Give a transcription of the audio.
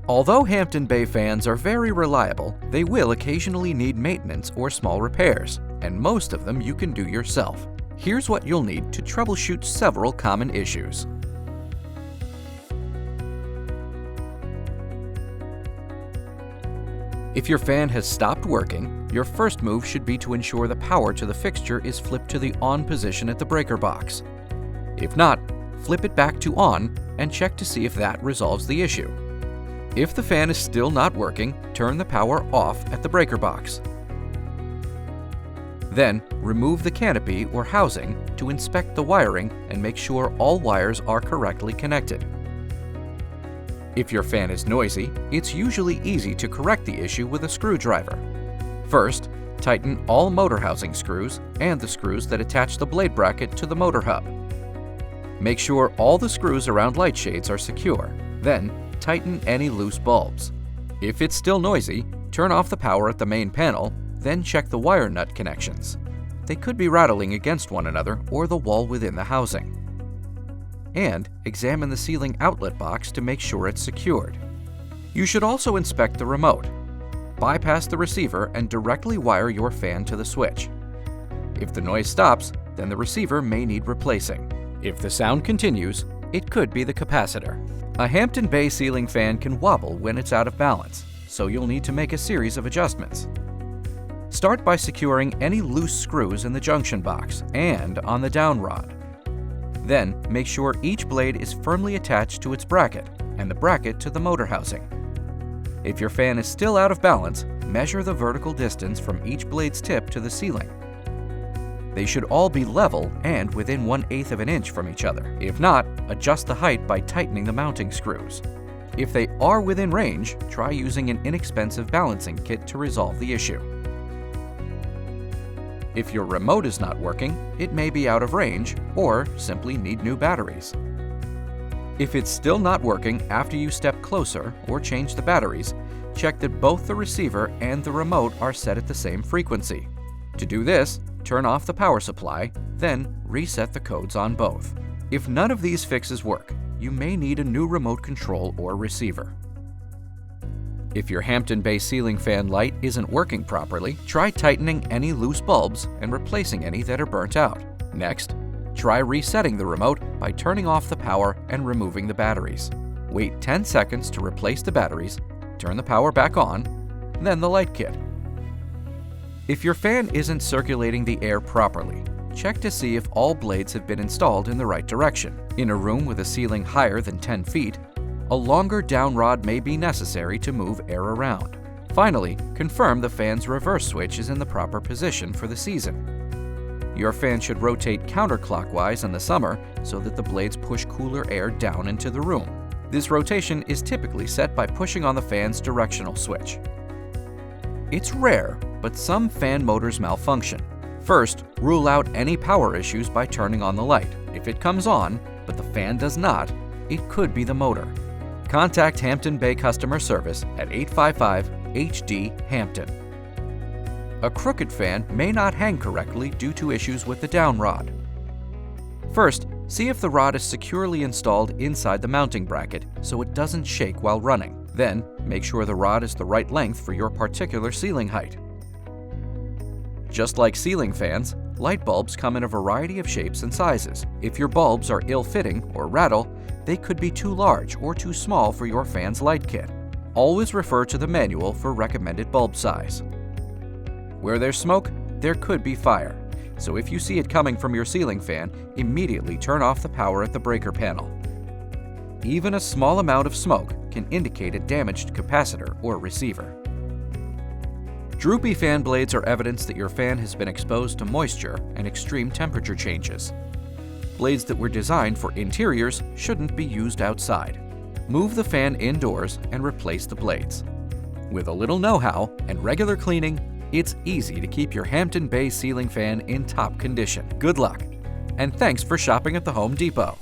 Although Hampton Bay fans are very reliable, they will occasionally need maintenance or small repairs, and most of them you can do yourself. Here's what you'll need to troubleshoot several common issues. If your fan has stopped working, your first move should be to ensure the power to the fixture is flipped to the on position at the breaker box. If not, flip it back to on and check to see if that resolves the issue. If the fan is still not working, turn the power off at the breaker box. Then, remove the canopy or housing to inspect the wiring and make sure all wires are correctly connected. If your fan is noisy, it's usually easy to correct the issue with a screwdriver. First, tighten all motor housing screws and the screws that attach the blade bracket to the motor hub. Make sure all the screws around light shades are secure. Then, tighten any loose bulbs. If it's still noisy, turn off the power at the main panel, then check the wire nut connections. They could be rattling against one another or the wall within the housing. And examine the ceiling outlet box to make sure it's secured. You should also inspect the remote. Bypass the receiver and directly wire your fan to the switch. If the noise stops, then the receiver may need replacing. If the sound continues, it could be the capacitor. A Hampton Bay ceiling fan can wobble when it's out of balance, so you'll need to make a series of adjustments. Start by securing any loose screws in the junction box and on the down rod. Then, make sure each blade is firmly attached to its bracket and the bracket to the motor housing. If your fan is still out of balance, measure the vertical distance from each blade's tip to the ceiling. They should all be level and within 1/8 of an inch from each other. If not, adjust the height by tightening the mounting screws. If they are within range, try using an inexpensive balancing kit to resolve the issue. If your remote is not working, it may be out of range or simply need new batteries. If it's still not working after you step closer or change the batteries, check that both the receiver and the remote are set at the same frequency. To do this, turn off the power supply, then reset the codes on both. If none of these fixes work, you may need a new remote control or receiver. If your Hampton Bay ceiling fan light isn't working properly, try tightening any loose bulbs and replacing any that are burnt out. Next, try resetting the remote by turning off the power and removing the batteries. Wait 10 seconds to replace the batteries, turn the power back on, then the light kit. If your fan isn't circulating the air properly, check to see if all blades have been installed in the right direction. In a room with a ceiling higher than 10 feet, a longer down rod may be necessary to move air around. Finally, confirm the fan's reverse switch is in the proper position for the season. Your fan should rotate counterclockwise in the summer so that the blades push cooler air down into the room. This rotation is typically set by pushing on the fan's directional switch. It's rare, but some fan motors malfunction. First, rule out any power issues by turning on the light. If it comes on, but the fan does not, it could be the motor. Contact Hampton Bay Customer Service at 855-HD-HAMPTON. A crooked fan may not hang correctly due to issues with the down rod. First, see if the rod is securely installed inside the mounting bracket so it doesn't shake while running. Then, make sure the rod is the right length for your particular ceiling height. Just like ceiling fans, light bulbs come in a variety of shapes and sizes. If your bulbs are ill-fitting or rattle, they could be too large or too small for your fan's light kit. Always refer to the manual for recommended bulb size. Where there's smoke, there could be fire. So if you see it coming from your ceiling fan, immediately turn off the power at the breaker panel. Even a small amount of smoke can indicate a damaged capacitor or receiver. Droopy fan blades are evidence that your fan has been exposed to moisture and extreme temperature changes. Blades that were designed for interiors shouldn't be used outside. Move the fan indoors and replace the blades. With a little know-how and regular cleaning, it's easy to keep your Hampton Bay ceiling fan in top condition. Good luck, and thanks for shopping at the Home Depot.